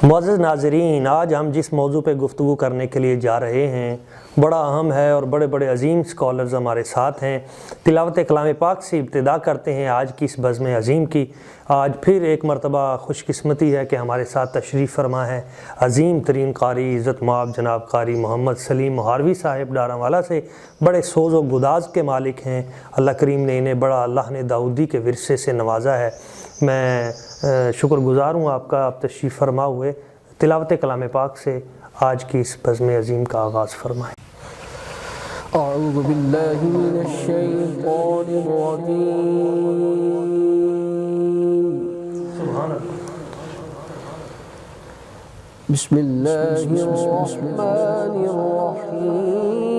معزز ناظرین، آج ہم جس موضوع پہ گفتگو کرنے کے لیے جا رہے ہیں بڑا اہم ہے اور بڑے بڑے عظیم اسکالرز ہمارے ساتھ ہیں۔ تلاوت کلام پاک سے ابتدا کرتے ہیں آج کی اس بزم عظیم کی۔ آج پھر ایک مرتبہ خوش قسمتی ہے کہ ہمارے ساتھ تشریف فرما ہے عظیم ترین قاری، عزت مآب جناب قاری محمد سلیم مہاروی صاحب ڈارا والا سے۔ بڑے سوز و گداز کے مالک ہیں، اللہ کریم نے انہیں بڑا اللہ نے داؤدی کے ورثے سے نوازا ہے۔ میں شکر گزار ہوں آپ کا، آپ تشریف فرما ہوئے تلاوت کلام پاک سے آج کی اس بزم عظیم کا آغاز فرمائیں۔ اعوذ باللہ من الشیطان الرجیم، سبحان اللہ۔ بسم اللہ الرحمن الرحیم۔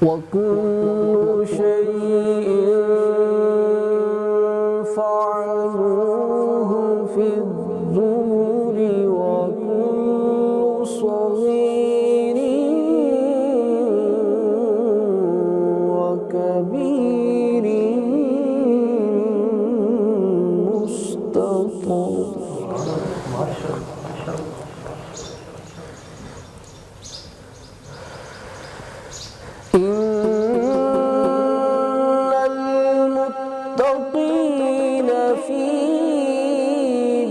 وَكُلُّ شَيْءٍ فَعَلُوهُ فِي الزُّبُرِ وَكُلُّ صَغِيرٍ وَكَبِيرٍ مُسْتَطَرٌ۔ المتقين في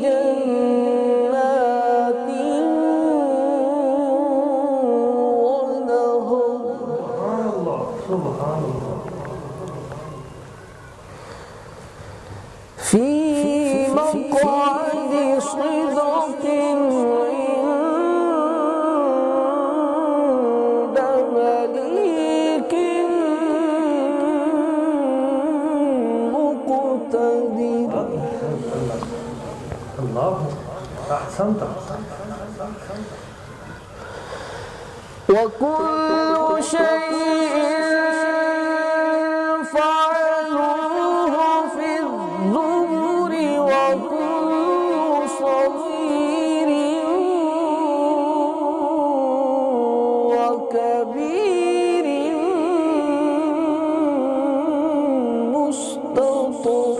جنات ونهر في مقعد صدق عند مليك مقتدر۔ اللہ احسنت۔ وَكُلُّ شَيْءٍ فَعَلُوهُ فِي الزُّبُرِ وَكُلُّ صَغِيرٍ وَكَبِيرٍ مُسْتَطَرٌ۔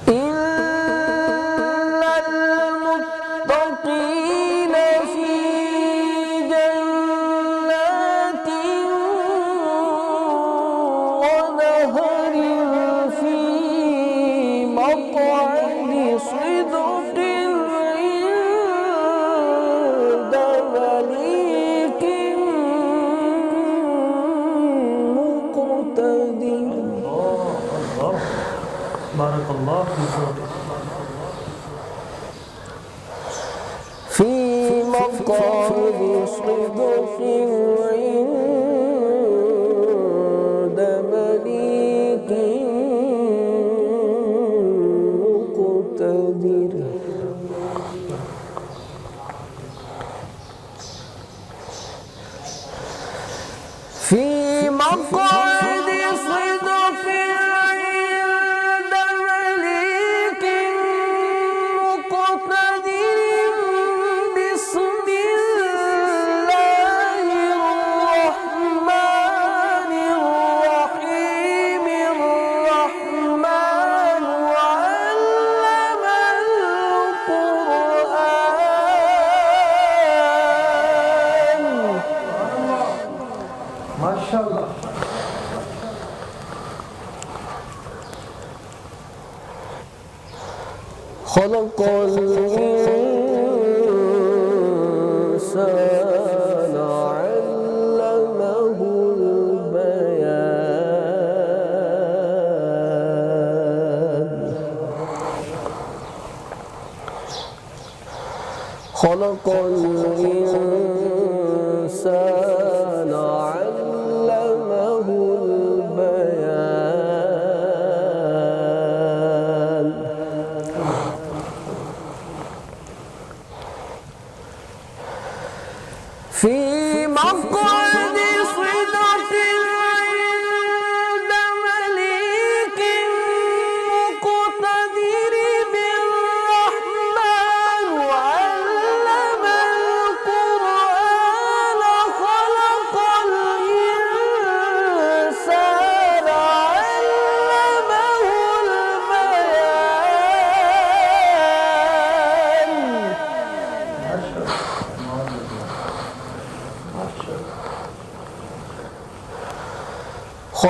إِنَّ المتقين في جنات ونهر في مقعد صدق عند مليك مقتدر۔ بارک اللہ فیکم۔ في مقعد صدق عند مليك مقتدر۔ في مقعد صدق عند مليك مقتدر۔ بسم الله الرحمن الرحيم۔ الرحمن علم القرآن۔ ماشاء اللہ۔ خلق الإنسان علمه البيان۔ خلق الإنسان علمه البيان۔ في مقعد صدق عند مليك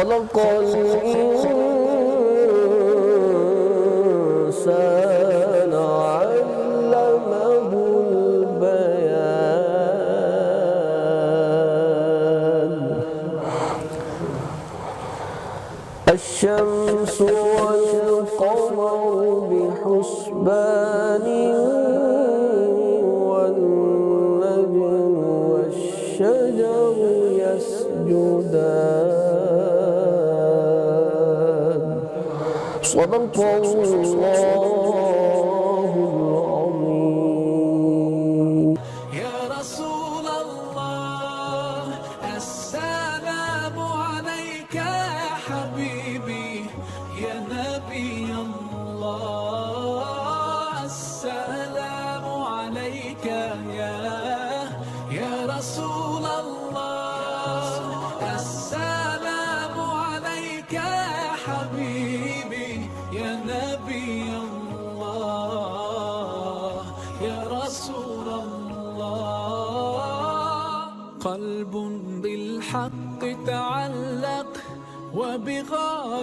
خلق الإنسان علمه البيان الشمس والقمر بحسبان والنجم والشجر يسجدان صدق الله العظيم. يا رسول الله السلام عليك يا حبيبي يا نبي الله السلام عليك يا رسول الله السلام عليك يا حبيبي يا نبي الله يا رسول الله قلب بالحق تعلق وبغار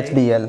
HDL,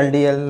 LDL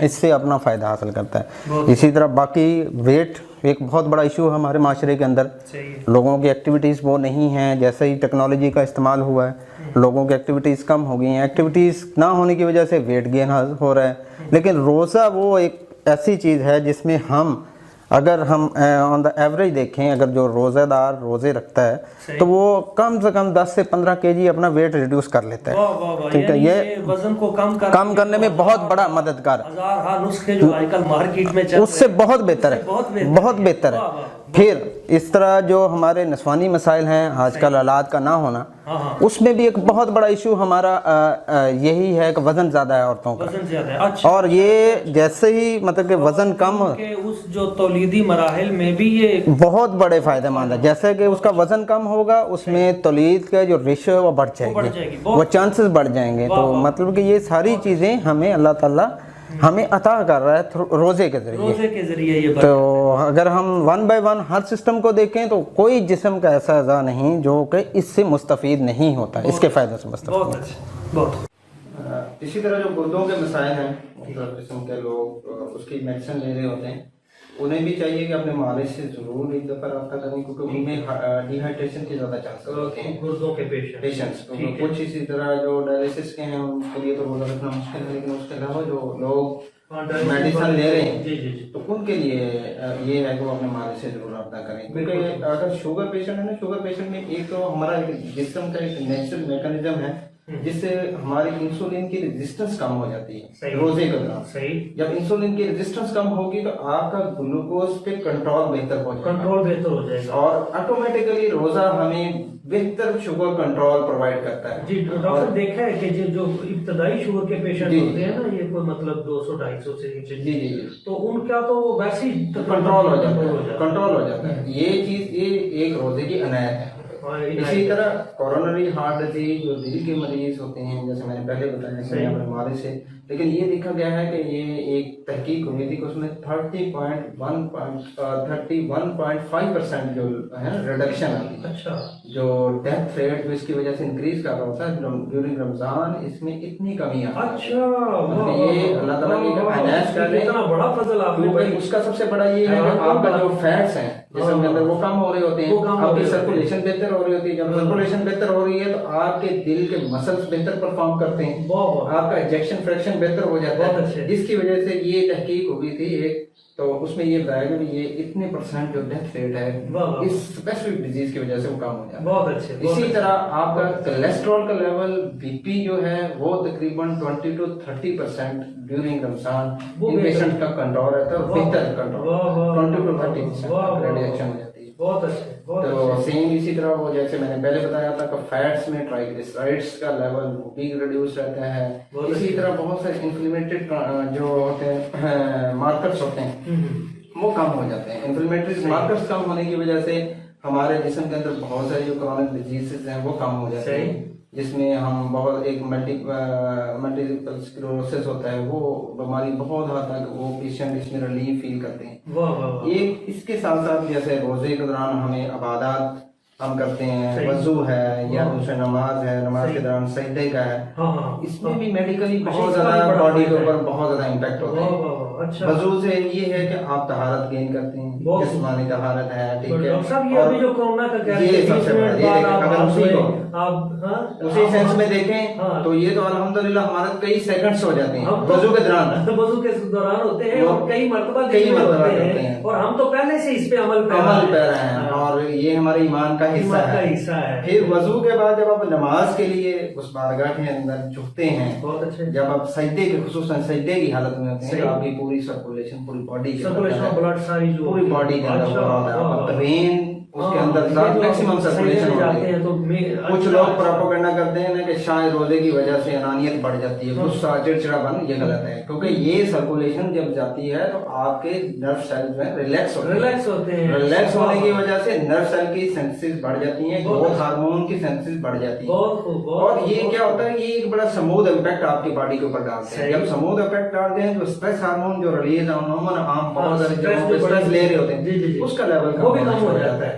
اس سے اپنا فائدہ حاصل کرتا ہے. اسی طرح باقی ویٹ ایک بہت بڑا ایشو ہے ہمارے معاشرے کے اندر. لوگوں کی ایکٹیویٹیز وہ نہیں ہیں. جیسے ہی ٹیکنالوجی کا استعمال ہوا ہے لوگوں کی ایکٹیویٹیز کم ہو گئی ہیں. ایکٹیویٹیز نہ ہونے کی وجہ سے ویٹ گین ہو رہا ہے. لیکن روزہ وہ ایک ایسی چیز ہے جس میں ہم اگر ہم آن دا ایوریج دیکھیں, اگر جو روزہ دار روزے رکھتا ہے تو وہ کم سے کم 10 سے 15 kg اپنا ویٹ ریڈیوس کر لیتا ہے. ٹھیک ہے, یہ وزن کو کم کرنے میں بہت بڑا مددگار ہے. ہزار نسخے جو آج کل مارکیٹ میں چل اس سے بہت بہتر ہے, بہت بہتر ہے. پھر اس طرح جو ہمارے نسوانی مسائل ہیں, آج کل اولاد کا نہ ہونا, اس میں بھی ایک بہت بڑا ایشو ہمارا یہی ہے کہ وزن زیادہ ہے عورتوں کا. اور یہ جیسے ہی مطلب کہ وزن کم ہو, اس جو تولیدی مراحل میں بھی یہ بہت بڑے فائدہ مند ہے. جیسے کہ اس کا وزن کم ہوگا اس میں تولید کا جو ریشو ہے وہ بڑھ جائے گی, وہ چانسز بڑھ جائیں گے. تو مطلب کہ یہ ساری چیزیں ہمیں اللہ تعالیٰ ہمیں عطا کر رہا ہے روزے کے ذریعے. یہ تو اگر ہم 1 by 1 ہر سسٹم کو دیکھیں تو کوئی جسم کا ایسا اعضاء نہیں جو کہ اس سے مستفید نہیں ہوتا, اس کے فائدے سے مستفید. اسی طرح جو گردوں کے مسائل ہیں, مختلف قسم کے لوگ اس کی میڈیسن لے رہے ہوتے ہیں, انہیں بھی چاہیے کہ اپنے معالج سے ضرور ایک دفعہ رابطہ کریں, کیونکہ ان میں ڈی ہائیڈریشن کے زیادہ چانسز ہوتے ہیں گردوں کے پیشنٹس. کچھ اسی طرح جو ڈائلیسس کے ہیں ان کے لیے تو روزہ رکھنا مشکل ہے, لیکن اس کے علاوہ جو لوگ میڈیسن لے رہے ہیں تو ان کے لیے یہ ہے کہ وہ اپنے معالج سے ضرور رابطہ کریں. کیونکہ اگر شوگر پیشنٹ ہے نا, شوگر پیشنٹ میں ایک تو ہمارا جسم کا ایک نیچرل میکانزم ہے جس سے ہماری انسولین کی ریزسٹنس کم ہو جاتی ہے روزے کے دوران. جب انسولین کی ریزسٹنس کم ہوگی تو آپ کا گلوکوز پہ کنٹرول بہتر ہو جائے گا, اور آٹومیٹیکلی روزہ ہمیں بہتر شوگر کنٹرول پرووائڈ کرتا ہے. جی ڈاکٹر دیکھا ہے کہ جو ابتدائی شوگر کے پیشنٹ ہوتے ہیں نا, یہ کوئی مطلب 200-250 سے نیچے, جی تو ان کا تو ویسے ہی کنٹرول ہو جاتا ہے. یہ چیز یہ ایک روزے کی عنایت ہے. اسی طرح کورونری ہارٹ ڈیزیز جو دل کے مریض ہوتے ہیں, جیسے میں نے پہلے بتایا کہ اپنے معالج سے, لیکن یہ دیکھا گیا ہے کہ یہ ایک تحقیق ہوئی تھی کہ اس میں 31.5% جو ہے ریڈکشن آتی ہے. جو ڈیتھ ریٹ جو اس کی وجہ سے انکریز کر رہا ہوتا ہے ڈیورنگ رمضان, اس میں اتنی کمی آتی ہے. یہ اللہ تعالیٰ کی عنایت کر رہے ہیں. اس کا سب سے بڑا یہ ہے کہ آپ کا جو فیٹس ہیں جسم کے اندر وہ کم ہو رہے ہوتے ہیں, آپ کی سرکولیشن بہتر ہو رہی ہوتی ہے. جب سرکولیشن بہتر ہو رہی ہے تو آپ کے دل کے مسلس بہتر پرفارم کرتے ہیں, آپ کا ایجیکشن فریکشن بہتر ہو جاتا ہے. جس کی وجہ سے یہ تحقیق ہو گئی تھی ایک, تو اس میں یہ بتایا گیا کہ یہ اتنے % جو ڈیتھ ریٹ ہے اس اسپیسیفک ڈیزیز کی وجہ سے وہ کم ہو جاتا ہے. اسی طرح آپ کا کولیسٹرول کا لیول, بی پی جو ہے وہ تقریباً 20 to 30% during Ramzan in patient کا کنٹرول رہتا ہے, اور بہتر کنٹرول 20 to 30% ریڈکشن ہو جاتی ہے. تو سیم اسی طرح وہ جیسے میں نے پہلے بتایا تھا کہ فیٹس میں ٹرائگلیسرائڈس کا لیول وہ بھی ریڈیوس رہتا ہے. اسی طرح بہت سارے انفلیمیٹڈ جو ہوتے ہیں مارکرز ہوتے ہیں وہ کم ہو جاتے ہیں. انفلیمیٹری مارکرز کم ہونے کی وجہ سے ہمارے جسم کے اندر بہت ساری جو کرونک ڈیزیزز ہیں وہ کم ہو جاتے ہیں, جس میں ہم بہت ایک ملٹیپل اسکلیروسس ہوتا ہے, وہ بیماری بہت حد تک وہ پیشنٹ اس میں ریلیف فیل کرتے ہیں. ایک اس کے ساتھ ساتھ جیسے روزے کے دوران ہمیں عبادات ہم کرتے ہیں, وضو ہے یا دوسرے نماز ہے, نماز کے دوران سجدے کا ہے, اس میں بھی میڈیکلی بہت زیادہ باڈی کے اوپر بہت زیادہ امپیکٹ ہوتا ہے. وضو سے یہ ہے کہ آپ طہارت گین کرتے ہیں, جسمانی طہارت ہے, ٹھیک ہے. اور یہ سب سے بڑا یہ اگر اسی سینس میں دیکھیں تو یہ تو الحمدللہ ہمارا کئی سیکنڈز ہو جاتے ہیں وضو کے دوران ہوتے ہیں, اور کئی مرتبہ کرتے ہیں, اور ہم تو پہلے سے اس پہ عمل کر رہے ہیں, اور یہ ہمارے ایمان کا حصہ ہے. پھر وضو کے بعد جب آپ نماز کے لیے اس بارگاہ کے اندر جھکتے ہیں, جب آپ سجدے کے خصوصاً سجدے کی حالت میں ہوتے ہیں, آپ کی پوری سرکولیشن پوری باڈی کے اندر پوری باڈی کے اندر ہو رہا ہے, آپ برین اس کے اندر میکسیمم سرکولیشن ہوتی ہے. کچھ لوگ پروپیگنڈا کرتے ہیں کہ شاید روزے کی وجہ سے انانیت بڑھ جاتی ہے, غصہ چڑچڑاپن, یہ غلط ہے. کیونکہ یہ سرکولیشن جب جاتی ہے تو آپ کے نرو سیلز میں ریلیکس ہوتے ہیں. ریلیکس ہونے کی وجہ سے نرو سیل کی سینسز بڑھ جاتی ہیں, گروتھ ہارمون کی سینسز بڑھ جاتی ہیں, اور یہ کیا ہوتا ہے, یہ ایک بڑا سموتھ امپیکٹ آپ کی باڈی کے اوپر ڈالتے ہیں. جب سموتھ امپیکٹ ڈالتے ہیں تو اسٹریس ہارمون جو ریلیز عموماً عام بہت سارے اسٹریس لے رہے ہوتے ہیں اس کا لیول کم ہو جاتا ہے.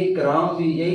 1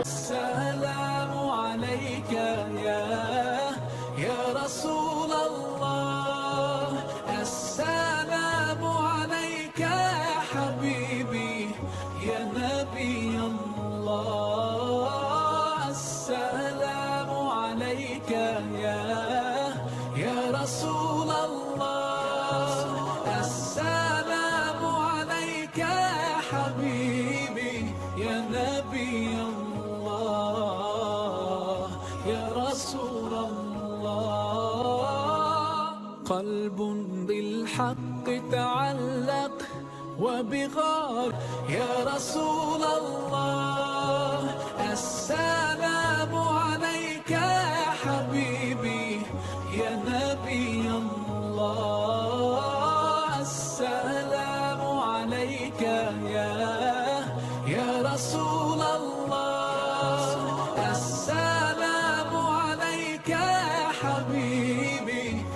السلام عليك يا رسول الله، السلام عليك يا حبيبي يا نبي الله، السلام عليك يا رسول الله، السلام عليك يا حبيبي يا نبي الله يا رسول الله. قلب بالحق تعلق وبغار يا رسول الله، السلام عليك يا حبيبي يا نبي الله، السلام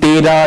13,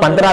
15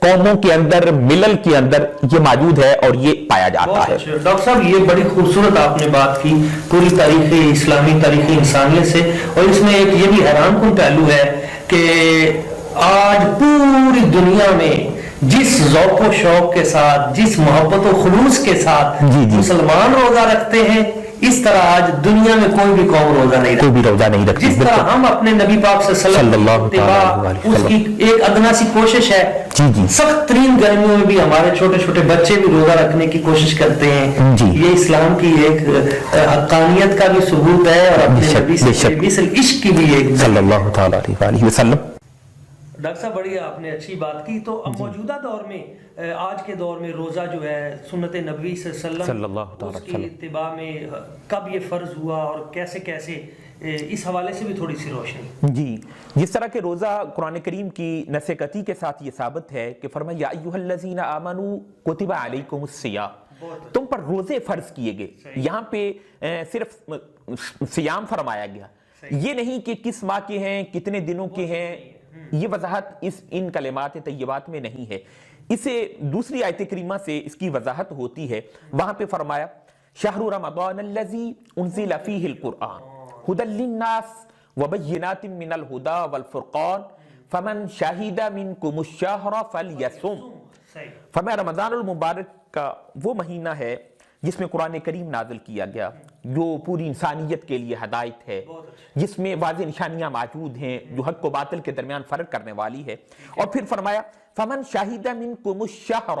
قوموں کے اندر ملل کے اندر یہ موجود ہے اور یہ پایا جاتا ہے۔ ڈاکٹر صاحب یہ بڑی خوبصورت آپ نے بات کی پوری تاریخ اسلامی تاریخ انسانیت سے، اور اس میں ایک یہ بھی حیران کن پہلو ہے کہ آج پوری دنیا میں جس ذوق و شوق کے ساتھ، جس محبت و خلوص کے ساتھ مسلمان روزہ رکھتے ہیں، اس طرح آج دنیا میں کوئی بھی قوم روزہ نہیں رکھتی، کوئی بھی روزہ نہیں رکھتی۔ جس طرح ہم اپنے نبی پاک صلی اللہ علیہ وسلم اس کی ایک ادنا سی کوشش ہے، سخت ترین گرمیوں میں بھی ہمارے چھوٹے چھوٹے بچے بھی روزہ رکھنے کی کوشش کرتے ہیں، یہ اسلام کی ایک حقانیت کا بھی ثبوت ہے اور اپنے نبی سے عشق کی بھی ایک صلی اللہ علیہ وسلم۔ ڈاکٹر صاحب بڑی آپ نے اچھی بات کی۔ تو اب موجودہ دور میں، آج کے دور میں روزہ جو ہے سنت نبوی صلی اللہ علیہ وسلم اس کی اتباع میں کب یہ فرض ہوا اور کیسے کیسے، اس حوالے سے بھی تھوڑی سی روشنی۔ جی، جس طرح کہ روزہ قرآن کریم کی نص قطعی کے ساتھ یہ ثابت ہے کہ فرمایا یا ایھا الذین آمنوا کتب علیکم الصیام، تم پر روزے فرض کیے گئے۔ یہاں پہ صرف صیام فرمایا گیا، یہ نہیں کہ کس ماہ کے ہیں، کتنے دنوں کے ہیں، یہ وضاحت ان کلمات طیبات میں نہیں ہے۔ اسے دوسری آیت کریمہ سے اس کی وضاحت ہوتی ہے، وہاں پہ فرمایا شہر رمضان الذی انزل فیہ القرآن ھدی للناس وبینات من الھدی والفرقان فمن شہد منکم الشہر فلیصم۔ فرمایا رمضان المبارک کا وہ مہینہ ہے جس میں قرآن کریم نازل کیا گیا، جو پوری انسانیت کے لیے ہدایت ہے، جس میں واضح نشانیاں موجود ہیں جو حق و باطل کے درمیان فرق کرنے والی ہے۔ اور پھر فرمایا فمن شاہد منکم الشہر،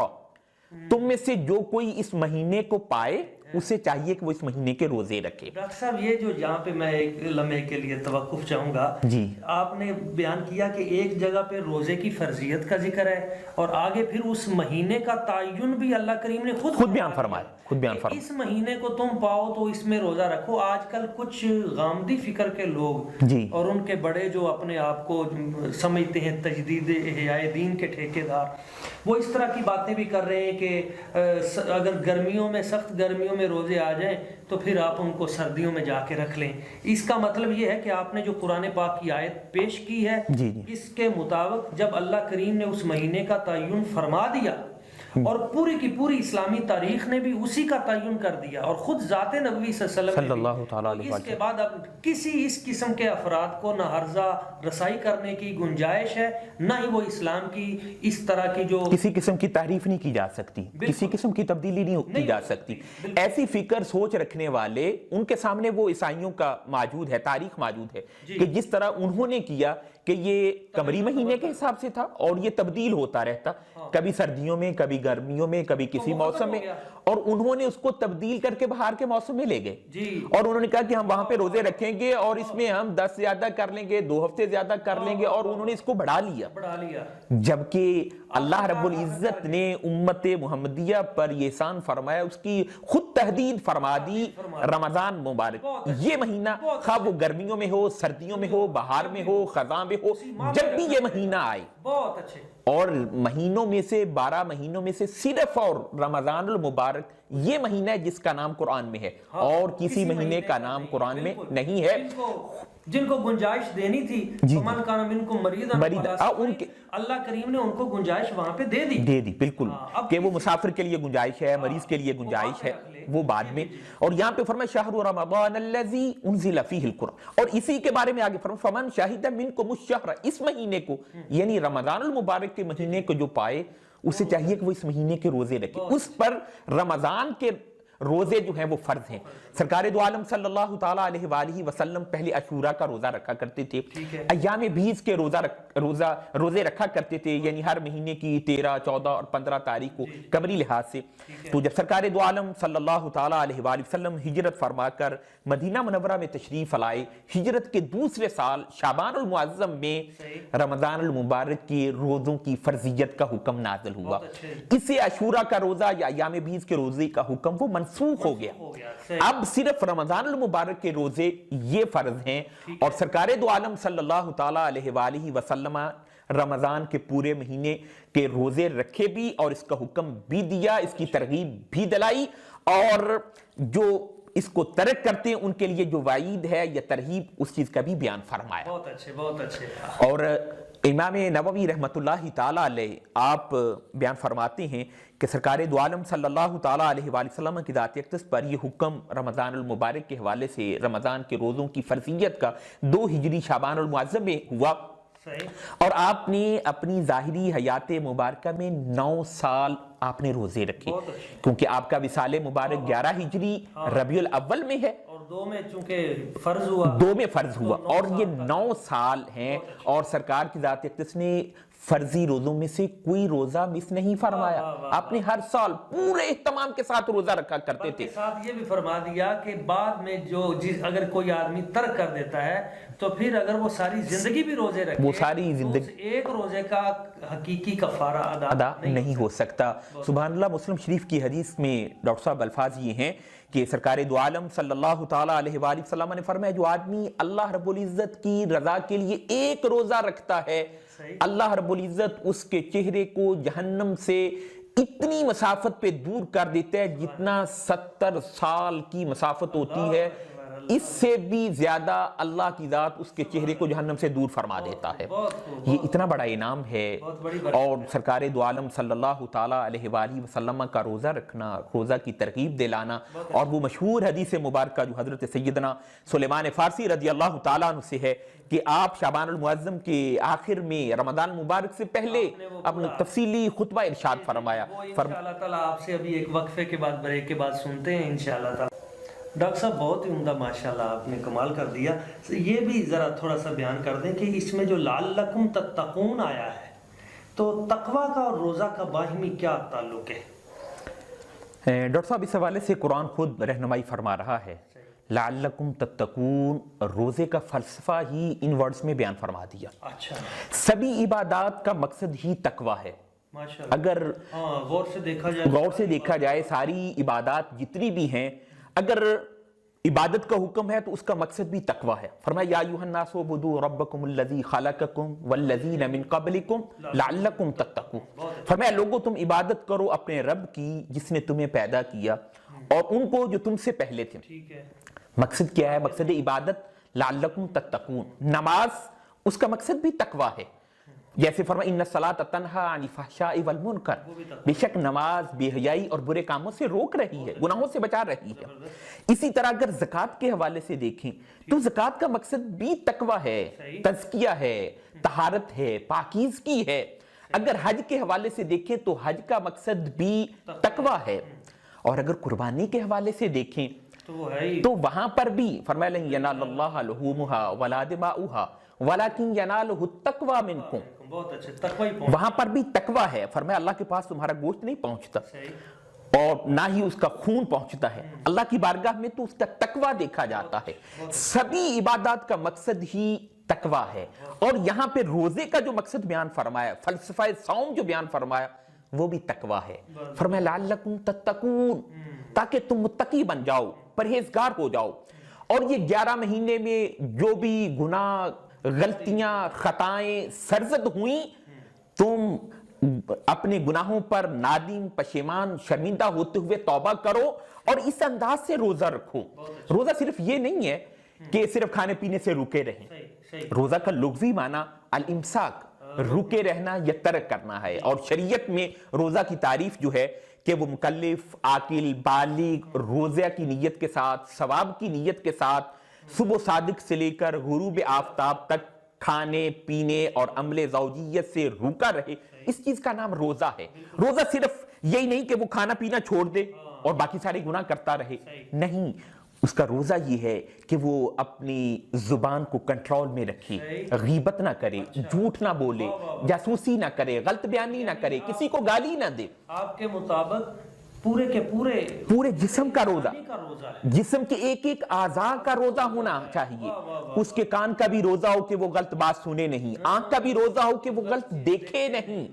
تم میں سے جو کوئی اس مہینے کو پائے اسے چاہیے کہ وہ اس مہینے کے روزے رکھے۔ ڈاکٹر صاحب یہ جو یہاں پہ میں ایک لمحے کے لیے توقف چاہوں گا، جی آپ نے بیان کیا کہ ایک جگہ پہ روزے کی فرضیت کا ذکر ہے اور آگے پھر اس مہینے کا تعین بھی اللہ کریم نے خود بیان فرمایا، خود بیان فرمایا، اس مہینے کو تم پاؤ تو اس میں روزہ رکھو۔ آج کل کچھ غامدی فکر کے لوگ اور ان کے بڑے جو اپنے آپ کو سمجھتے ہیں تجدید احیاء دین کے ٹھیکیدار، وہ اس طرح کی باتیں بھی کر رہے ہیں کہ اگر گرمیوں میں، سخت گرمیوں میں روزے آ جائیں تو پھر آپ ان کو سردیوں میں جا کے رکھ لیں۔ اس کا مطلب یہ ہے کہ آپ نے جو قرآن پاک کی آیت پیش کی ہے، اس کے مطابق جب اللہ کریم نے اس مہینے کا تعین فرما دیا اور پوری کی پوری اسلامی تاریخ نے بھی اسی کا تعین کر دیا اور خود ذات نبوی صلی اللہ علیہ وسلم، اس کے بعد اب کسی اس قسم کے افراد کو نہ عرضہ رسائی کرنے کی گنجائش ہے، نہ ہی وہ اسلام کی اس طرح کی جو کسی قسم کی تعریف نہیں کی جا سکتی، کسی قسم کی تبدیلی نہیں کی جا سکتی۔ ایسی فکر سوچ رکھنے والے، ان کے سامنے وہ عیسائیوں کا موجود ہے، تاریخ موجود ہے کہ جس طرح انہوں نے کیا کہ یہ قمری مہینے کے حساب سے تھا اور یہ تبدیل ہوتا رہتا، کبھی سردیوں میں، کبھی گرمیوں میں، کبھی کسی موسم میں، اور انہوں نے اس کو تبدیل کر کے بہار کے موسم میں لے گئے اور انہوں نے کہا کہ ہم وہاں پہ روزے رکھیں گے اور اس میں ہم 10 زیادہ کر لیں گے، 2 ہفتے زیادہ کر لیں گے، اور انہوں نے اس کو بڑھا لیا، جبکہ اللہ رب العزت نے امت محمدیہ پر یہ احسان فرمایا، اس کی خود تحدید فرما دی۔ رمضان مبارک یہ مہینہ، خواہ وہ گرمیوں میں ہو، سردیوں میں ہو، بہار میں ہو، خزاں میں ہو، جب بھی یہ مہینہ آئے، بہت اچھے، اور مہینوں میں سے 12 مہینوں میں سے صرف اور رمضان المبارک یہ مہینہ ہے جس کا نام قرآن میں ہے، اور کسی مہینے کا نام قرآن میں نہیں ہے۔ جن کو گنجائش دینی تھی، فمن کان منکم مریضا، اللہ کریم نے ان کو گنجائش وہاں پہ دے دی، بالکل، کہ وہ مسافر کے لیے گنجائش ہے، مریض کے لیے گنجائش ہے، وہ بعد میں۔ اور یہاں پہ فرمایا شہر رمضان الذی انزل فیہ القرآن، اور اسی کے بارے میں آگے فرمایا فمن شہد منکم الشہر، اس مہینے کو یعنی رمضان المبارک کے مہینے کو جو پائے اسے چاہیے کہ وہ اس مہینے کے روزے رکھے۔ اس پر رمضان کے روزے جو ہیں وہ فرض ہیں۔ سرکار دو عالم صلی اللہ تعالیٰ علیہ وآلہ وسلم پہلے عاشوراء کا روزہ رکھا کرتے تھے، ایام بیس کے روزے رکھا کرتے تھے، یعنی ہر مہینے کی 13، 14 اور 15 تاریخ کو قمری لحاظ سے۔ تو جب سرکار دو عالم صلی اللہ تعالیٰ علیہ وآلہ وسلم ہجرت فرما کر مدینہ منورہ میں تشریف لائے، ہجرت کے دوسرے سال شعبان المعظم میں رمضان المبارک کے روزوں کی فرضیت کا حکم نازل ہوا۔ اسے عاشوراء کا روزہ یا ایام بیس کے روزے کا حکم وہ منسوخ ہو گیا، اب صرف رمضان المبارک کے روزے یہ فرض ہیں، اور سرکار دو عالم صلی اللہ تعالیٰ علیہ وآلہ وسلم رمضان کے پورے مہینے کے روزے رکھے بھی اور اس کا حکم بھی دیا، اس کی ترغیب بھی دلائی، اور جو اس کو ترک کرتے ہیں ان کے لیے جو وعید ہے یا ترہیب، اس چیز کا بھی بیان فرمایا۔ بہت اچھے، بہت اچھے۔ اور امام نووی رحمتاللہ تعالیٰ علیہ آپ بیان فرماتے ہیں کہ سرکار دو عالم صلی اللہ تعالیٰ علیہ وآلہ وسلم کی ذات اقدس پر یہ حکم رمضان المبارک کے حوالے سے رمضان کے روزوں کی فرضیت کا 2 ہجری شعبان المعظم میں ہوا، اور آپ نے اپنی ظاہری حیات مبارکہ میں 9 سال آپ نے روزے رکھے، کیونکہ آپ کا وصال مبارک 11 ہجری ربیع الاول میں ہے، اور 2 میں چونکہ فرض ہوا، 2 میں فرض ہوا، اور یہ 9 سال ہیں، اور سرکار کی ذات اقدس نے فرضی روزوں میں سے کوئی روزہ مس نہیں فرمایا، آپ نے ہر سال پورے اہتمام کے ساتھ روزہ رکھا کرتے تھے۔ ساتھ یہ بھی فرما دیا کہ بعد میں اگر کوئی آدمی ترک کر دیتا ہے تو پھر اگر وہ ساری زندگی بھی روزے رکھے، وہ ساری زندگی تو ایک روزے کا حقیقی کفارہ ادا نہیں ہو سکتا۔ سبحان اللہ، مسلم شریف کی حدیث میں ڈاکٹر صاحب الفاظ یہ ہیں کہ سرکار دو عالم صلی اللہ تعالیٰ علیہ وآلہ وسلم نے فرمایا جو آدمی اللہ رب العزت کی رضا کے لیے ایک روزہ رکھتا ہے، اللہ رب العزت اس کے چہرے کو جہنم سے اتنی مسافت پہ دور کر دیتا ہے جتنا 70 سال کی مسافت ہوتی ہے، اس سے بھی زیادہ اللہ کی ذات اس کے چہرے کو جہنم سے دور فرما دیتا ہے۔ یہ اتنا بڑا انعام ہے، اور سرکار دو عالم صلی اللہ تعالیٰ علیہ وآلہ وسلم کا روزہ رکھنا، روزہ کی ترغیب دلانا، اور وہ مشہور حدیث مبارکہ جو حضرت سیدنا سلیمان فارسی رضی اللہ تعالیٰ عنہ سے ہے کہ آپ شعبان المعظم کے آخر میں رمضان مبارک سے پہلے اپنا تفصیلی خطبہ ارشاد فرمایا۔ انشاءاللہ تعالیٰ آپ سے ابھی ایک وقفے کے بعد بریک کے بعد سنتے ہیں انشاءاللہ تعالیٰ۔ ڈاکٹر صاحب بہت ہی عمدہ ماشاءاللہ آپ نے کمال کر دیا، یہ بھی ذرا تھوڑا سا بیان کر دیں کہ اس میں جو لعلکم تتقون آیا ہے تو تقوی کا اور روزہ کا باہمی کیا تعلق ہے؟ ڈاکٹر صاحب اس حوالے سے قرآن خود رہنمائی فرما رہا ہے، لعلکم تتقون، روزے کا فلسفہ ہی ان ورڈز میں بیان فرما دیا۔ اچھا، سبھی عبادات کا مقصد ہی تقوی ہے۔ اگر غور سے دیکھا جائے ساری عبادات جتنی بھی ہیں، اگر عبادت کا حکم ہے تو اس کا مقصد بھی تقوی ہے۔ فرمایا یا ایھا الناس اعبدوا ربکم الذی خلقکم والذین من قبلکم لعلکم تتقون، فرمایا لوگوں تم عبادت کرو اپنے رب کی جس نے تمہیں پیدا کیا اور ان کو جو تم سے پہلے تھے۔ مقصد کیا ہے؟ مقصد عبادت لعلکم تتقون، نماز اس کا مقصد بھی تقوی ہے، جیسے فرمایا ان الصلاۃ تنہی عن الفحشاء والمنکر، بے شک نماز بے حیائی اور برے کاموں سے روک رہی ہے، گناہوں سے بچا رہی ہے۔ اسی طرح اگر زکوٰۃ کے حوالے سے دیکھیں تو زکوٰۃ کا مقصد بھی تقوی ہے، تزکیہ ہے، طہارت ہے، پاکیزگی ہے۔ اگر حج کے حوالے سے دیکھیں تو حج کا مقصد بھی تقوی ہے، اور اگر قربانی کے حوالے سے دیکھیں تو وہاں پر بھی فرمایا لن ینال اللہ لحومها ولا دماؤها ولکن ینالہ التقوی منکم، بہت اچھے تقوی، وہاں پر بھی تقوی ہے، فرمایا اللہ کے پاس تمہارا گوشت نہیں پہنچتا اور نہ ہی اس کا خون پہنچتا ہے، اللہ کی بارگاہ میں تو اس کا تقوی دیکھا جاتا ہے۔ سبھی عبادات کا مقصد ہی تقوی ہے، اور یہاں پہ روزے کا جو مقصد بیان فرمایا، فلسفہ صوم جو بیان فرمایا وہ بھی تقوی ہے۔ فرمایا لعلکم تتقون، تاکہ تم متقی بن جاؤ، پرہیزگار ہو جاؤ، اور یہ 11 مہینے میں جو بھی گناہ، غلطیاں، خطائیں سرزد ہوئیں، تم اپنے گناہوں پر نادم، پشیمان، شرمندہ ہوتے ہوئے توبہ کرو اور اس انداز سے روزہ رکھو۔ روزہ صرف یہ نہیں ہے کہ صرف کھانے پینے سے رکے رہیں، روزہ کا لغوی معنی الامساک، رکے رہنا یا ترک کرنا ہے، اور شریعت میں روزہ کی تعریف جو ہے کہ وہ مکلف، عاقل، بالغ روزہ کی نیت کے ساتھ، ثواب کی نیت کے ساتھ صبح صادق سے لے کر غروب آفتاب تک کھانے پینے اور عمل زوجیت سے روکا رہے، اس چیز کا نام روزہ ہے۔ روزہ صرف یہی نہیں کہ وہ کھانا پینا چھوڑ دے اور باقی سارے گناہ کرتا رہے، نہیں، اس کا روزہ یہ ہے کہ وہ اپنی زبان کو کنٹرول میں رکھے، غیبت نہ کرے، جھوٹ نہ بولے، جاسوسی نہ کرے، غلط بیانی نہ کرے، کسی کو گالی نہ دے۔ آپ کے مطابق پورے کے پورے جسم کا روزہ، جسم کے ایک ایک اعضاء کا روزہ ہونا چاہیے۔ اس کے کان کا بھی روزہ ہو کہ وہ غلط بات سنے نہیں، آنکھ کا بھی روزہ ہو کہ وہ غلط دیکھے نہیں،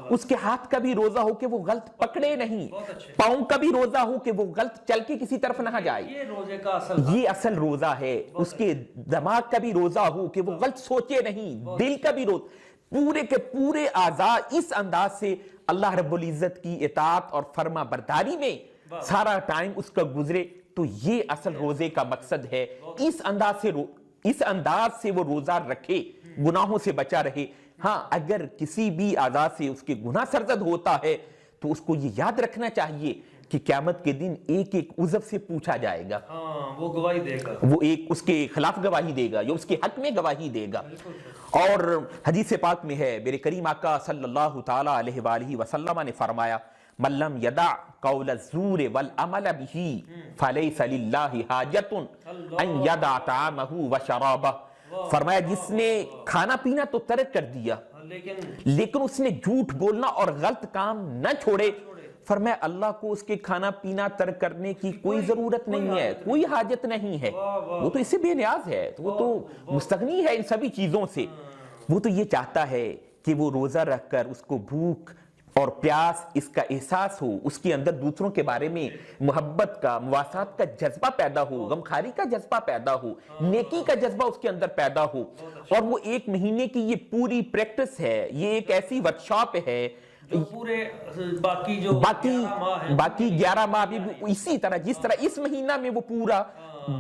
اس کے ہاتھ کا بھی روزہ ہو کہ وہ غلط پکڑے نہیں، پاؤں کا بھی روزہ ہو کہ وہ غلط چل کے کسی طرف نہ جائے، یہ اصل روزہ ہے۔ اس کے دماغ کا بھی روزہ ہو کہ وہ غلط سوچے نہیں، دل کا بھی روزہ، پورے کے پورے اعضاء اس انداز سے اللہ رب العزت کی اطاعت اور فرما برداری میں سارا ٹائم اس کا گزرے، تو یہ اصل روزے کا مقصد ہے۔ اس انداز سے وہ روزہ رکھے، گناہوں سے بچا رہے، ہاں اگر کسی بھی اعضاء سے اس کے گناہ سرزد ہوتا ہے تو اس کو یہ یاد رکھنا چاہیے کہ قیامت کے دن ایک ایک عضو سے پوچھا جائے گا، وہ گواہی دے گا، وہ ایک اس کے خلاف گواہی دے گا یا اس کے حق میں گواہی دے گا۔ اور حدیث پاک میں ہے میرے کریم آقا صلی اللہ تعالی علیہ وآلہ وسلم نے فرمایا من لم یدع قول الزور والعمل به فلیس للہ حاجۃ ان یدع طعامہ وشرابہ، فرمایا جس نے کھانا پینا تو ترک کر دیا لیکن اس نے جھوٹ بولنا اور غلط کام نہ چھوڑے، فرمایا اللہ کو اس کے کھانا پینا ترک کرنے کی کوئی ضرورت نہیں ہے، کوئی حاجت نہیں ہے، وہ تو اس سے بے نیاز ہے، وہ تو مستغنی ہے ان سبھی چیزوں سے۔ وہ تو یہ چاہتا ہے کہ وہ روزہ رکھ کر اس کو بھوک اور پیاس اس کا احساس ہو، اس کے اندر دوسروں کے بارے میں محبت کا، مواسات کا جذبہ پیدا ہو، غمخواری کا جذبہ پیدا ہو، نیکی کا جذبہ اس کے اندر پیدا ہو، اور وہ ایک مہینے کی یہ پوری پریکٹس ہے، یہ ایک ایسی ورکشاپ ہے جو پورے باقی 11 ماہ بھی اسی طرح جس طرح اس مہینہ میں وہ پورا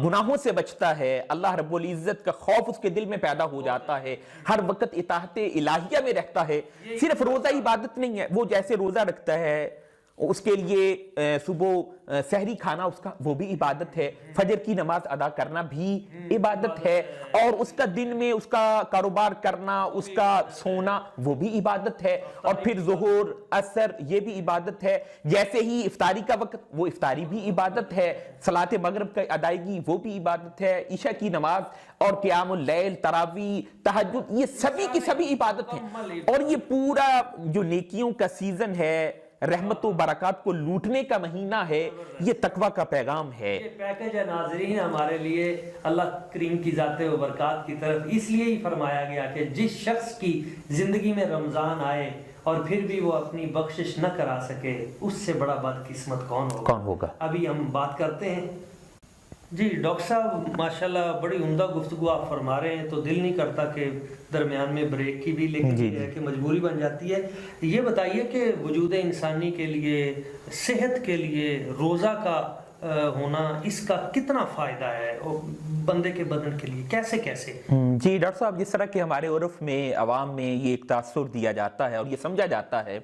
گناہوں سے بچتا ہے، اللہ رب العزت کا خوف اس کے دل میں پیدا ہو جاتا ہے، ہر وقت اطاعت الہیہ میں رہتا ہے۔ صرف روزہ عبادت نہیں ہے، وہ جیسے روزہ رکھتا ہے اس کے لیے صبح سحری کھانا اس کا وہ بھی عبادت ہے، فجر کی نماز ادا کرنا بھی عبادت ہے، اور اس کا دن میں اس کا کاروبار کرنا، اس کا سونا وہ بھی عبادت ہے، اور پھر ظہر عصر یہ بھی عبادت ہے، جیسے ہی افطاری کا وقت وہ افطاری بھی عبادت ہے، صلاۃ مغرب کی ادائیگی وہ بھی عبادت ہے، عشاء کی نماز اور قیام اللیل، تراویح، تہجد، یہ سبھی کی سبھی عبادت ہیں۔ اور یہ پورا جو نیکیوں کا سیزن ہے، رحمت و برکات کو لوٹنے کا مہینہ ہے، یہ تقوی کا پیغام ہے۔ یہ پیکج ہے ناظرین ہمارے لیے اللہ کریم کی ذات و برکات کی طرف، اس لیے ہی فرمایا گیا کہ جس شخص کی زندگی میں رمضان آئے اور پھر بھی وہ اپنی بخشش نہ کرا سکے، اس سے بڑا بدقسمت کون ہوگا؟ ابھی ہم بات کرتے ہیں۔ جی ڈاکٹر صاحب ماشاءاللہ بڑی عمدہ گفتگو آپ فرما رہے ہیں، تو دل نہیں کرتا کہ درمیان میں بریک کی بھی، لیکن یہ ہے کہ مجبوری بن جاتی ہے۔ یہ بتائیے کہ وجود انسانی کے لیے، صحت کے لیے روزہ کا ہونا، اس کا کتنا فائدہ ہے بندے کے بدن کے لیے، کیسے؟ جی ڈاکٹر صاحب، جس طرح کہ ہمارے عرف میں، عوام میں یہ ایک تاثر دیا جاتا ہے اور یہ سمجھا جاتا ہے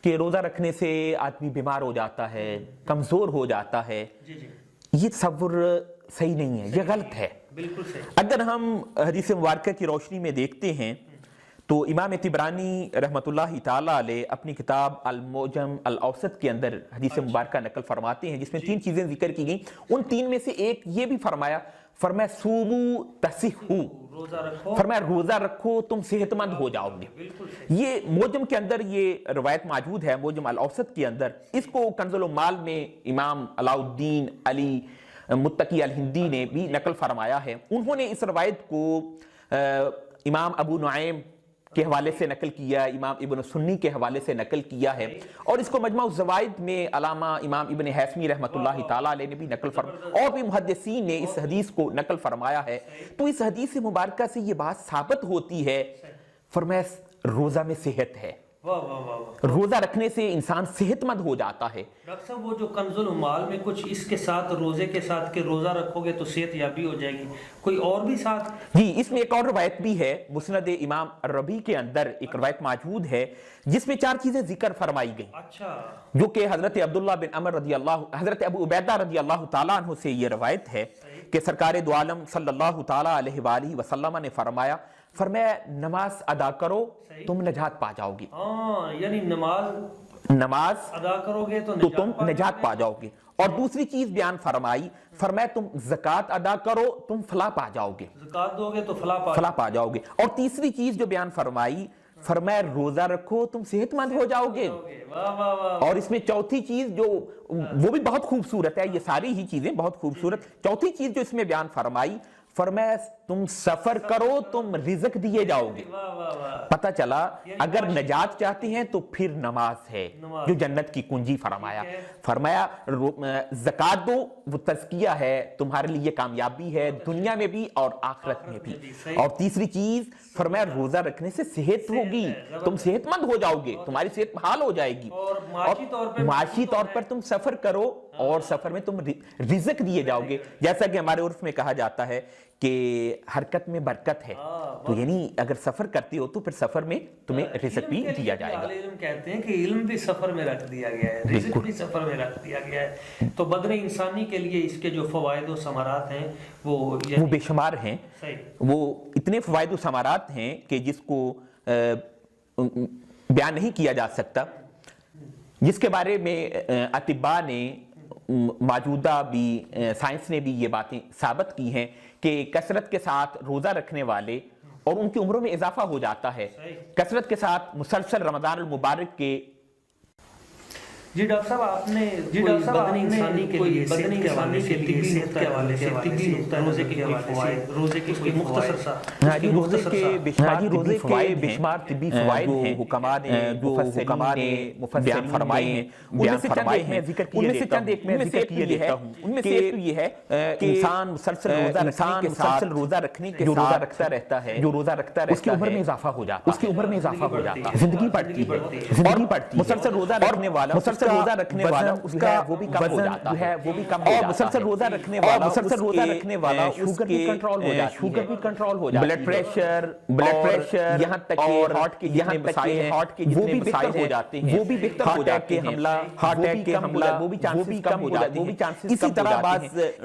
کہ روزہ رکھنے سے آدمی بیمار ہو جاتا ہے، کمزور ہو جاتا ہے، یہ تصور صحیح نہیں ہے، یہ غلط ہے۔ بالکل صحیح۔ اگر ہم حدیث مبارکہ کی روشنی میں دیکھتے ہیں تو امام طبرانی رحمۃ اللہ تعالی علیہ اپنی کتاب المعجم الاوسط کے اندر حدیث مبارکہ نقل فرماتے ہیں، جس میں 3 چیزیں ذکر کی گئیں، ان 3 میں سے ایک یہ بھی فرمایا سومو تصحوا، فرمایا روزہ رکھو تم صحت مند ہو جاؤ گے۔ یہ معجم کے اندر یہ روایت موجود ہے، معجم الاوسط کے اندر، اس کو کنز العمال میں امام علاء الدین علی متقی الہندی نے بھی نقل فرمایا ہے۔ انہوں نے اس روایت کو امام ابو نعیم کے حوالے سے نقل کیا، امام ابن سنی کے حوالے سے نقل کیا ہے، اور اس کو مجمع الزوائد میں علامہ امام ابن حیثمی رحمۃ اللہ تعالیٰ علیہ نے بھی نقل فرمایا، اور بھی محدثین نے اس حدیث کو نقل فرمایا ہے۔ تو اس حدیث مبارکہ سے یہ بات ثابت ہوتی ہے، فرمایا روزہ میں صحت ہے، روزہ رکھنے سے انسان صحت مند ہو جاتا ہے۔ ڈاکٹر صاحب وہ جو کنز العمال میں کچھ اس کے ساتھ، روزے کے ساتھ کہ روزہ رکھو گے تو صحت یابی ہو جائے گی، کوئی اور بھی ساتھ؟ جی اس میں ایک اور روایت بھی ہے، مسند امام الربیع کے اندر ایک روایت موجود ہے جس میں 4 چیزیں ذکر فرمائی گئی، اچھا، جو کہ حضرت عبداللہ بن عمر رضی اللہ، حضرت ابو عبیدہ رضی اللہ تعالیٰ عنہ سے یہ روایت ہے کہ سرکار دو عالم صلی اللہ تعالیٰ علیہ وآلہ وسلم نے فرمایا نماز ادا کرو تم نجات پا جاؤ گے، یعنی نماز ادا کرو گے تو تم نجات پا جاؤ گے۔ اور دوسری چیز بیان فرمایا تم زکوٰۃ ادا کرو تم فلاح پا جاؤ گے، زکوٰۃ دو گے تو فلاح پا جاؤ گے۔ اور تیسری چیز جو بیان فرمایا روزہ رکھو تم صحت مند ہو جاؤ گے۔ اور اس میں چوتھی چیز جو وہ بھی بہت خوبصورت ہے، یہ ساری ہی چیزیں بہت خوبصورت، چوتھی چیز جو اس میں بیان فرمایا تم سفر کرو تم رزق دیے جاؤ گے۔ پتہ چلا اگر نجات چاہتے ہیں تو پھر نماز ہے جو جنت کی کنجی، فرمایا زکوٰۃ دو، وہ تزکیہ ہے، تمہارے لیے کامیابی ہے دنیا میں بھی اور آخرت میں بھی۔ اور تیسری چیز فرمایا روزہ رکھنے سے صحت ہوگی، تم صحت مند ہو جاؤ گے، تمہاری صحت بحال ہو جائے گی، اور معاشی طور پر تم سفر کرو اور سفر میں تم رزق دیے جاؤ گے۔ جیسا کہ ہمارے عرف میں کہا جاتا ہے کہ حرکت میں برکت ہے، تو یعنی اگر سفر کرتے ہو تو پھر سفر میں تمہیں رزق بھی دیا جائے گا۔ اہل علم کہتے ہیں کہ علم بھی سفر میں رکھ دیا گیا ہے، رزق بھی سفر میں رکھ دیا گیا ہے، تو بدن انسانی کے لیے اس کے جو فوائد و ثمرات ہیں وہ بے شمار ہیں، وہ اتنے فوائد و ثمرات ہیں کہ جس کو بیان نہیں کیا جا سکتا، جس کے بارے میں اطباء نے موجودہ بھی سائنس نے بھی یہ باتیں ثابت کی ہیں کہ کثرت کے ساتھ روزہ رکھنے والے اور ان کی عمروں میں اضافہ ہو جاتا ہے، کثرت کے ساتھ مسلسل رمضان المبارک کے۔ جی ڈاکٹر صاحب آپ نے بدن انسانی کے لیے صحت کے حوالے سے طبی روزے کے فوائد، روزے کے کوئی مختصر سا روزے کے بے شمار طبی فوائد ہیں جو حکماء نے بیان فرمائے ہیں، ان میں سے چند ایک میں ذکر کیے لیتا ہوں۔ ان میں سے ایک یہ ہے کہ انسان مسلسل روزہ رکھنے کے ساتھ روزہ رکھتا رہتا ہے، جو روزہ رکھتا رہتا ہے، اس کی عمر میں اضافہ ہو جاتا ہے، اس کی عمر میں اضافہ ہو جاتا ہے، زندگی بڑھتی ہے، اور مسلسل روزہ رکھنے والا اس کا وہ بھی کم ہو جاتا ہے، وہ بھی کم ہو جاتا ہے، مسلسل روزہ رکھنے والا شوگر بھی کنٹرول ہو جاتی ہے، بلڈ پریشر یہاں تک کہ ہارٹ کے جتنے مسائل ہیں وہ بھی بہتر ہو جاتے ہیں، وہ بھی بہتر ہو جاتے ہیں، ہارٹ اٹیک کے حملہ وہ بھی چانسز کم ہو جاتے ہیں۔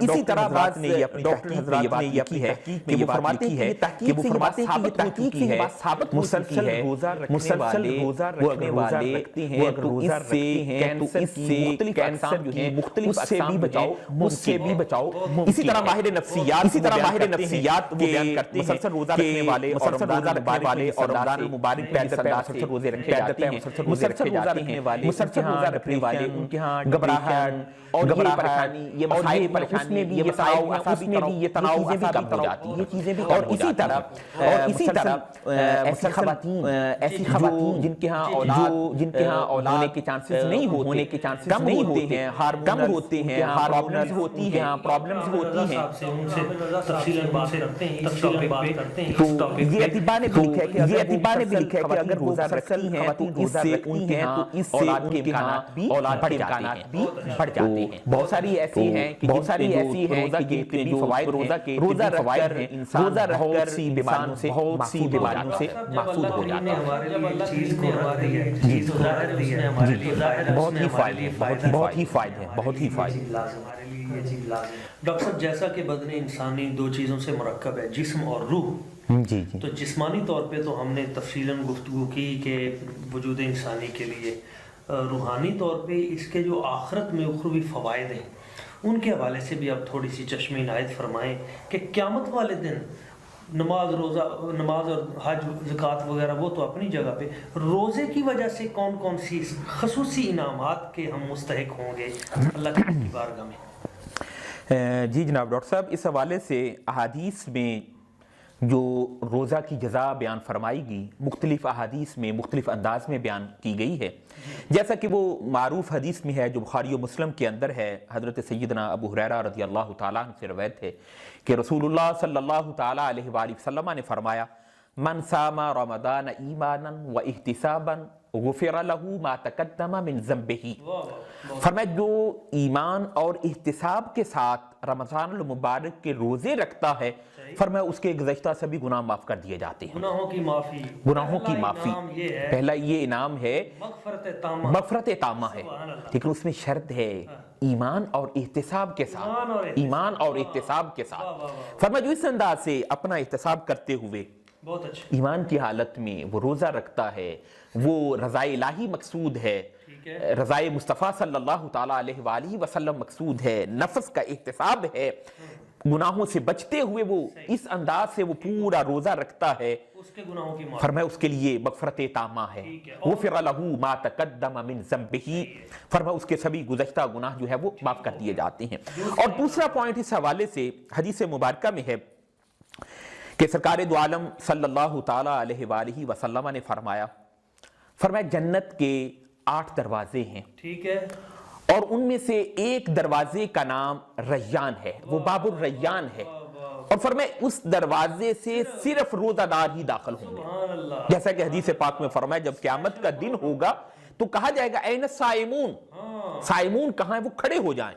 اسی طرح بعض نے یہ اپنی تحقیق میں یہ بات کی ہے کہ وہ فرماتے ہیں کہ وہ فرماتے ہیں کہ تحقیق سے یہ بات ثابت مسلسل روزہ رکھنے والے وہ اگر روزہ رکھتے ہیں کینسر سے کینسر جو ہے مختلف اقسام اس سے بھی بچاؤ۔ اسی طرح ماہر نفسیات بیان کرتے ہیں مسلسل روزہ رکھنے والے اور رمضان المبارک پہلے مسلسل روزے رکھے جاتے ہیں، مسلسل روزہ رکھنے والے ان کے ہاں گھبراہٹ اور پریشانی، یہ مسائل پریشانی، یہ تناؤ کم ہو جاتی ہے، یہ چیزیں بھی اور اسی طرح ایسی خواتین جن کے ہاں اولاد ہونے کے چانسز نہیں ہونے کے چانسز کم ہوتے ہیں، کم ہوتے ہیں، پرابلمز ہوتی ہیں، تو یہ اطباء نے بھی لکھا ہے کہ اگر روزہ رکھتی ہیں تو اس سے ان کے اولاد کے امکانات بھی بڑھ جاتے ہیں۔ بہت ساری ایسی ہیں کہ روزہ کے جو فوائد روزہ رکھ کر انسان بہت سی بیماریوں سے محفوظ ہو جاتا ہے۔ بہت ہی فائدے ڈاکٹر صاحب جیسا کہ بدن انسانی دو چیزوں سے مرکب ہے، جسم اور روح، تو جسمانی طور پہ تو ہم نے تفصیلاً گفتگو کی کہ وجود انسانی کے لیے، روحانی طور پہ اس کے جو آخرت میں اخروی فوائد ہیں ان کے حوالے سے بھی آپ تھوڑی سی چشم عنایت فرمائیں کہ قیامت والے دن نماز اور حج زکوٰۃ وغیرہ وہ تو اپنی جگہ پہ، روزے کی وجہ سے کون کون سی خصوصی انعامات کے ہم مستحق ہوں گے اللہ کی بارگاہ میں؟ جی جناب ڈاکٹر صاحب، اس حوالے سے احادیث میں جو روزہ کی جزا بیان فرمائی گئی، مختلف احادیث میں مختلف انداز میں بیان کی گئی ہے، جیسا کہ وہ معروف حدیث میں ہے جو بخاری و مسلم کے اندر ہے، حضرت سیدنا ابو ہریرہ رضی اللہ تعالیٰ عنہ سے روایت ہے کہ رسول اللہ صلی اللہ تعالیٰ علیہ وآلہ وسلم نے فرمایا من صام رمضان ایمانا و احتسابا غفر له ما تقدم من ذنبه، فرمایا جو ایمان اور احتساب کے ساتھ رمضان المبارک کے روزے رکھتا ہے، فرمایا اس کے گزشتہ سبھی گناہ معاف کر دیے جاتے ہیں، گناہوں کی معافی۔ پہلا یہ انعام ہے مغفرت تامہ ہے، لیکن اس میں شرط ہے ایمان اور احتساب کے ساتھ، فرمایا جو اس انداز سے اپنا احتساب کرتے ہوئے ایمان کی حالت میں وہ روزہ رکھتا ہے، وہ رضائے الہی مقصود ہے، رضائے مصطفیٰ صلی اللہ تعالیٰ علیہ وآلہ وسلم مقصود ہے، نفس کا احتساب ہے، گناہوں سے بچتے ہوئے وہ اس انداز سے وہ پورا روزہ رکھتا ہے، فرمایا اس کے لیے مغفرت تامہ ہے، غفر لہ ما تقدم من ذنبہ، فرمایا اس کے سبھی گزشتہ گناہ جو ہے وہ معاف کر دیے جاتے ہیں۔ اور دوسرا پوائنٹ اس حوالے سے حدیث مبارکہ میں ہے کہ سرکار دو عالم صلی اللہ تعالیٰ علیہ وآلہ وسلم نے فرمایا جنت کے 8 دروازے ہیں، ٹھیک ہے، اور ان میں سے ایک دروازے کا نام ریان ہے، وہ باب الریان ہے، اور فرمایا اس دروازے سے صرف روزہ دار ہی داخل ہوں گے، جیسا کہ حدیث پاک میں فرمایا جب قیامت کا دن ہوگا تو کہا جائے گا این الصائمون، صائمون کہاں ہیں، وہ کھڑے ہو جائیں،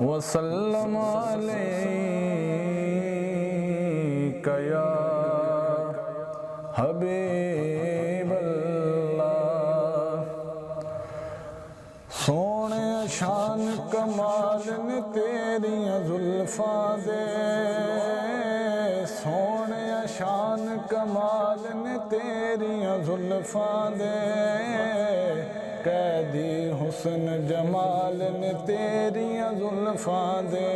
وسلم علیک یا حبیب اللہ سونے شان کمال نے تیریاں زلفاں دے سونے شان کمال نے تیریاں زلفاں دے قیدی حسن جمال نے تیریاں زلفاں دے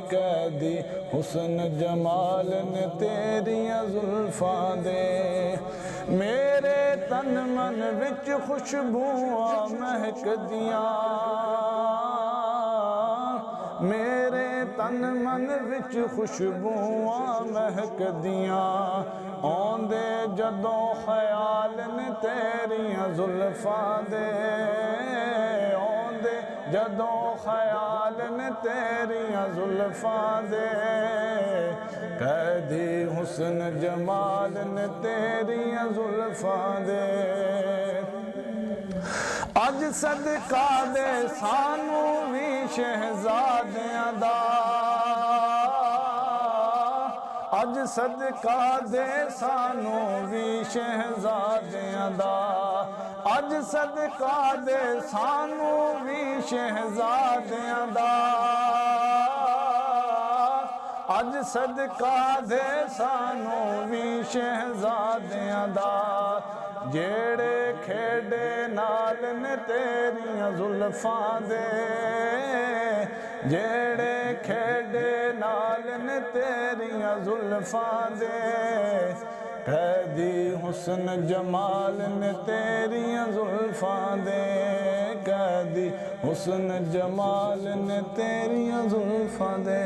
قیدی حسن جمال نے تیریاں زلفاں دے میرے تن من وچ خوشبوآں مہک دیاں میرے تن من وچ خوشبوآں مہک دیاں آندے جدوں خیال نے تیریاں زلفاں دے آندے جدوں خیال نے تیریاں زلفاں دے قیدی حسن جمال نے تیریاں زلفاں دے اج صدقہ دے سانو بھی شہزادیاں دا اج صدقہ دے سانو بھی شہزادیاں دا اج صدقہ دے سانو بھی شہزادیاں دا اج صدقہ دے سانو بھی شہزادیاں دا جیڑے کھیڈے نال نے تیریاں زلفاں دے جیڑے کھیڈے نال نے تیریاں زلفاں دے قیدی حسن جمال نے تیریاں زلفاں دے قیدی حسن جمال نے تیریاں زلفاں دے